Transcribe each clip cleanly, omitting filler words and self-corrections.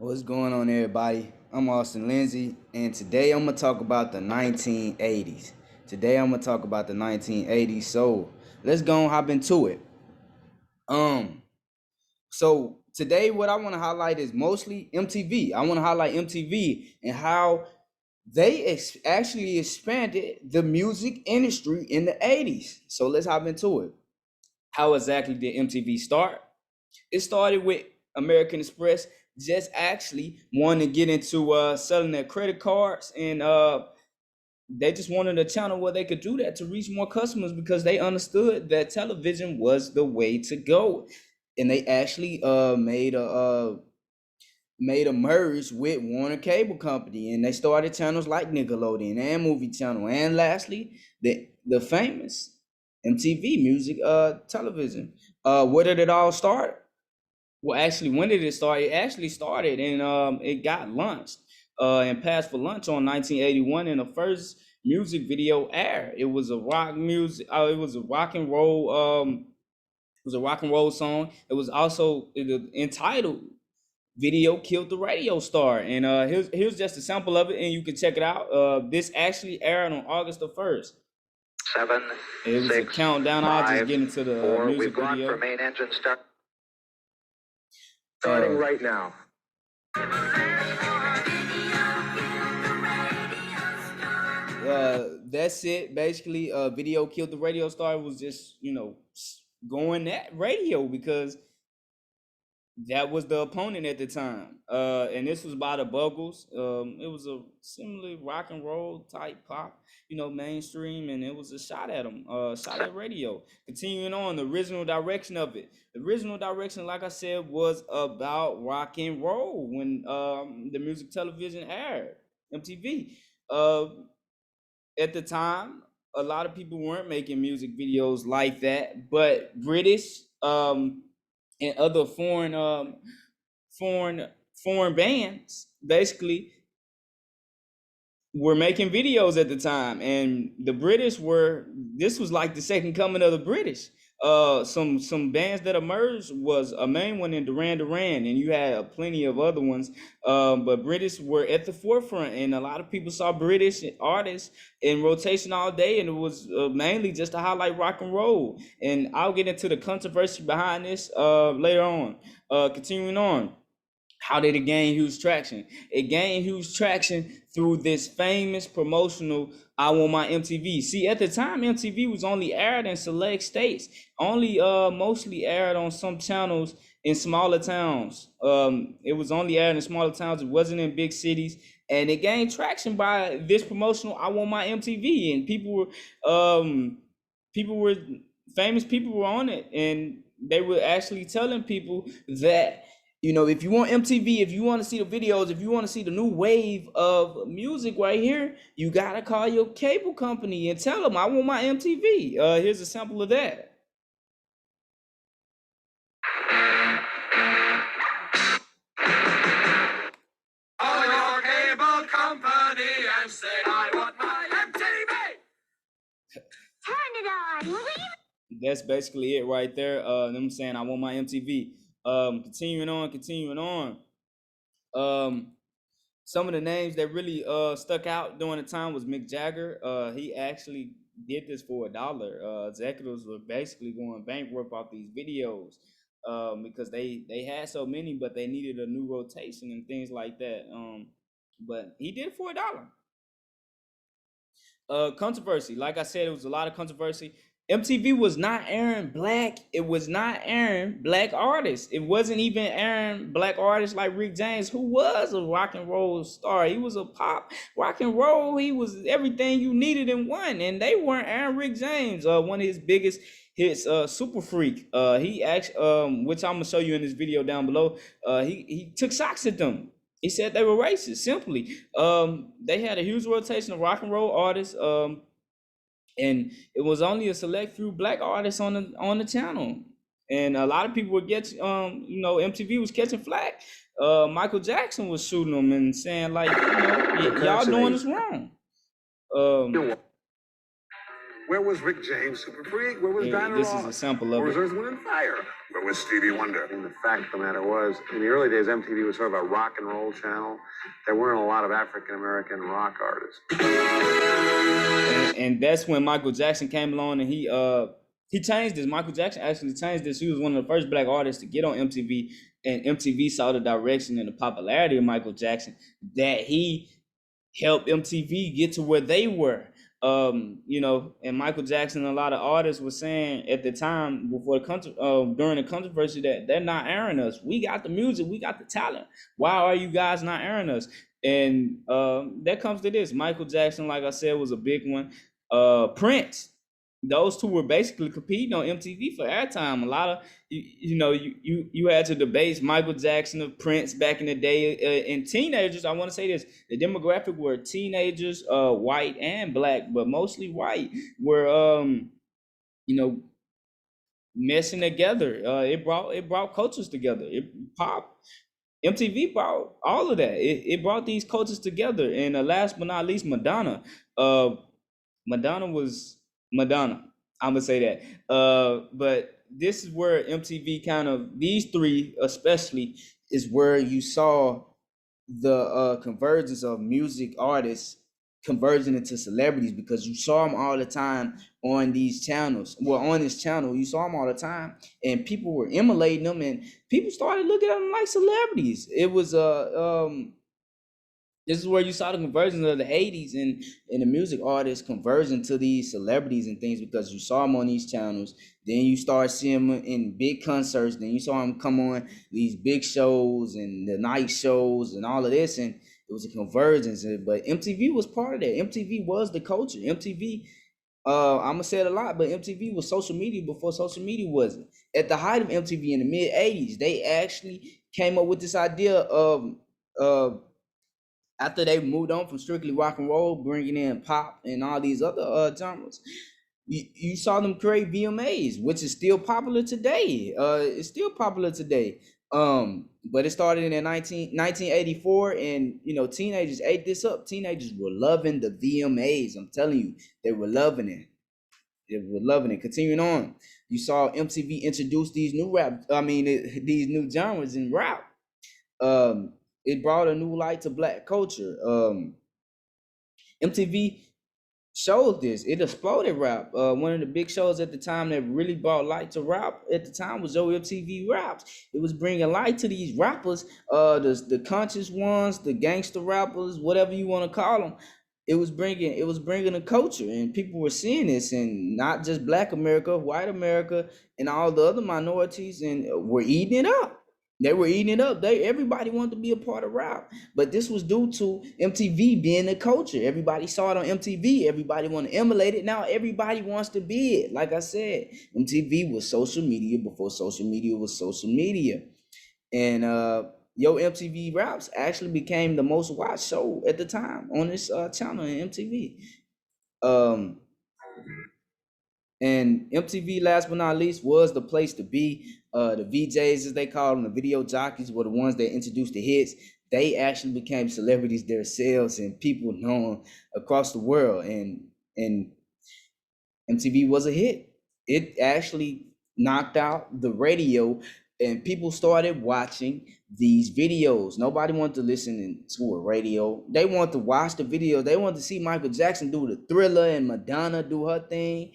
What's going on, everybody? I'm Austin Lindsey, and today I'm gonna talk about the 1980s. Today I'm gonna talk about the 1980s. So let's go and hop into it. Um, so today what I want to highlight is mostly MTV. I want to highlight MTV and how they actually expanded the music industry in the 80s. So let's hop into it. How exactly did MTV start? It started with American Express just actually wanting to get into selling their credit cards, and they just wanted a channel where they could do that to reach more customers because they understood that television was the way to go. And they actually made a merge with Warner Cable Company, and they started channels like Nickelodeon and Movie Channel, and lastly the famous MTV Music Television. Where did it all start? Well, actually, when did it start? It actually started and it got launched and passed for lunch on 1981, and the first music video aired. It was a rock music. It was a rock and roll. It was a rock and roll song. It was also entitled "Video Killed the Radio Star," and here's just a sample of it, and you can check it out. This actually aired on August the 1st. 7, It was 6, a countdown. 5, I'll just get into the 4. music We've gone video. for main engine starting right now. That's it. Basically, Video Killed the Radio Star was just, going at radio because that was the opponent at the time. And this was by the Buggles. It was a similarly rock and roll type pop, mainstream, and it was a shot at them, shot at radio. Continuing on, the original direction of it. The original direction, like I said, was about rock and roll when the music television aired, MTV. At the time, a lot of people weren't making music videos like that, but British and other foreign foreign bands basically were making videos at the time, and the British were, this was like the second coming of the British. Some bands that emerged was a main one in Duran Duran, and you had plenty of other ones. But British were at the forefront, and a lot of people saw British artists in rotation all day, and it was mainly just to highlight rock and roll. And I'll get into the controversy behind this later on. Continuing on, how did it gain huge traction? It gained huge traction through this famous promotional "I Want My MTV." See, at the time, MTV was only aired in select states, only mostly aired on some channels in smaller towns. It was only aired in smaller towns. It wasn't in big cities, and it gained traction by this promotional "I Want My MTV," and people were famous people were on it, and they were actually telling people that, if you want MTV, if you want to see the videos, if you want to see the new wave of music right here, you gotta call your cable company and tell them, "I want my MTV." Here's a sample of that. Call your cable company and say, "I want my MTV." Turn it on. That's basically it right there. Them saying, "I want my MTV." Continuing on. Some of the names that really stuck out during the time was Mick Jagger. He actually did this for $1. Executives were basically going bankrupt off these videos because they had so many, but they needed a new rotation and things like that. But he did it for $1. Controversy. Like I said, it was a lot of controversy. MTV was not airing black. It was not airing black artists. It wasn't even airing black artists like Rick James, who was a rock and roll star. He was a pop rock and roll. He was everything you needed in one. And they weren't airing Rick James. One of his biggest hits, Super Freak. He actually, which I'm gonna show you in this video down below. He took shots at them. He said they were racist. Simply, they had a huge rotation of rock and roll artists. And it was only a select few black artists on the channel, and a lot of people would get MTV was catching flack. Michael Jackson was shooting them and saying, like, y'all doing this wrong. Where was Rick James, Super Freak? Where was Dinah This Ross? is a sample of Where was it. Earth, Wind, and Fire? Where was Stevie Wonder? And the fact of the matter was, in the early days, MTV was sort of a rock and roll channel. There weren't a lot of African American rock artists. And that's when Michael Jackson came along, and he changed this. Michael Jackson actually changed this. He was one of the first black artists to get on MTV, and MTV saw the direction and the popularity of Michael Jackson that he helped MTV get to where they were. You know, and Michael Jackson, a lot of artists were saying at the time before during the controversy that they're not airing us. We got the music, we got the talent. Why are you guys not airing us? And that comes to this. Michael Jackson, like I said, was a big one. Prince, those two were basically competing on MTV for airtime. A lot of you had to debate Michael Jackson or Prince back in the day. And teenagers, I want to say this: the demographic were teenagers, white and black, but mostly white, were you know messing together. It brought cultures together. It pop MTV brought all of that. It brought these cultures together. And last but not least, Madonna. Uh, Madonna was Madonna. I'm gonna say that. But this is where MTV kind of these three especially is where you saw the convergence of music artists converging into celebrities, because you saw them all the time on these channels. Well, on this channel, you saw them all the time, and people were emulating them, and people started looking at them like celebrities. It was this is where you saw the conversion of the 80s and the music artists conversion to these celebrities and things, because you saw them on these channels. Then you start seeing them in big concerts. Then you saw them come on these big shows and the night shows and all of this. And it was a convergence. But MTV was part of that. MTV was the culture. MTV, I'm going to say it a lot, but MTV was social media before social media wasn't. At the height of MTV in the mid 80s, they actually came up with this idea of after they moved on from strictly rock and roll, bringing in pop and all these other genres, you saw them create VMAs, which is still popular today. It's still popular today. But it started in 1984, and teenagers ate this up. Teenagers were loving the VMAs. I'm telling you, they were loving it. They were loving it. Continuing on, you saw MTV introduce these new these new genres in rap. It brought a new light to black culture. MTV showed this. It exploded rap. One of the big shows at the time that really brought light to rap at the time was Yo MTV Raps. It was bringing light to these rappers, the conscious ones, the gangster rappers, whatever you want to call them. It was bringing a culture, and people were seeing this, and not just Black America, white America, and all the other minorities, and were eating it up. They were eating it up. Everybody wanted to be a part of rap, but this was due to MTV being the culture. Everybody saw it on MTV. Everybody wanted to emulate it. Now everybody wants to be it. Like I said, MTV was social media before social media was social media, and Yo MTV Raps actually became the most watched show at the time on this channel in MTV. Um, and MTV, last but not least, was the place to be. The VJs, as they call them, the video jockeys, were the ones that introduced the hits. They actually became celebrities themselves, and people known across the world. And MTV was a hit. It actually knocked out the radio, and people started watching these videos. Nobody wanted to listen to a radio. They want to watch the video. They want to see Michael Jackson do the Thriller and Madonna do her thing.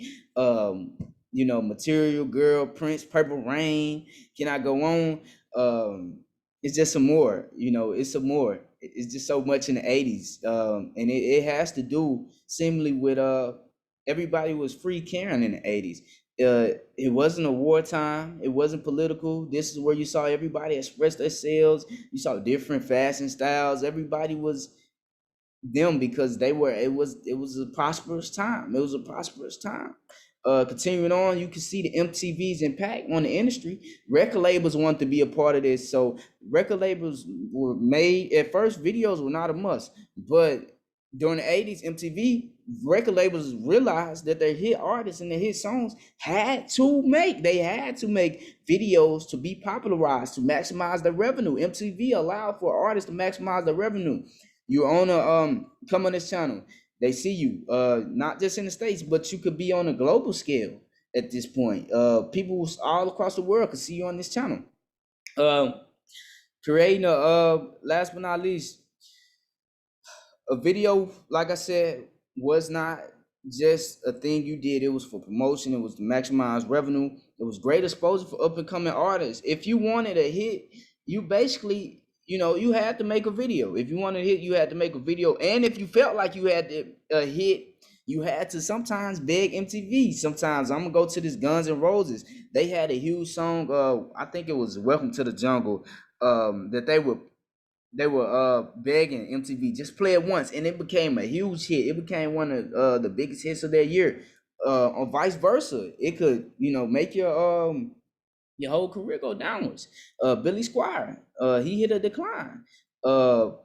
Material Girl, Prince, Purple Rain. Can I go on? It's just some more. It's some more. It's just so much in the 80s. And it has to do seemingly with everybody was free caring in the 80s. It wasn't a wartime. It wasn't political. This is where you saw everybody express themselves. You saw different fashion styles. Everybody was them because it was a prosperous time. It was a prosperous time. Continuing on, you can see the MTV's impact on the industry. Record labels wanted to be a part of this. So record labels were made, at first videos were not a must, but during the 80s, MTV record labels realized that their hit artists and their hit songs had to make videos to be popularized, to maximize their revenue. MTV allowed for artists to maximize their revenue. You're on come on this channel. They see you, not just in the States, but you could be on a global scale at this point. People all across the world could see you on this channel. Creating last but not least, a video, like I said, was not just a thing you did. It was for promotion. It was to maximize revenue. It was great exposure for up and coming artists. If you wanted a hit, you basically, you had to make a video. If you wanted a hit, you had to make a video. And if you felt like you had a hit, you had to sometimes beg MTV. Sometimes I'm gonna go to this Guns N' Roses. They had a huge song. I think it was "Welcome to the Jungle." That they were begging MTV just play it once, and it became a huge hit. It became one of the biggest hits of their year. Or vice versa, it could make your whole career go downwards. Billy Squire, he hit a decline.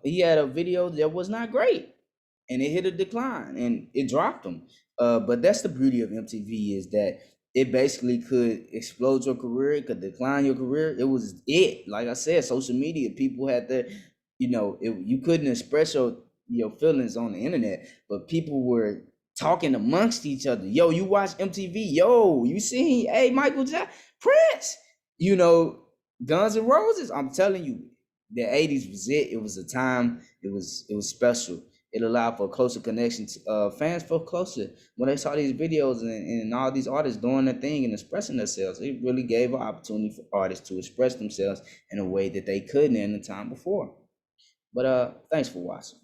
He had a video that was not great, and it hit a decline, and it dropped him. But that's the beauty of MTV, is that it basically could explode your career, it could decline your career. It was like I said, social media. People had to, you couldn't express your feelings on the internet, but people were talking amongst each other. Yo, you watch MTV? Yo, you seen? Hey, Michael Jackson, Prince. Guns N' Roses. I'm telling you, the '80s was it. It was a time. It was special. It allowed for a closer connection. Fans felt closer when they saw these videos and all these artists doing their thing and expressing themselves. It really gave an opportunity for artists to express themselves in a way that they couldn't in the time before. But thanks for watching.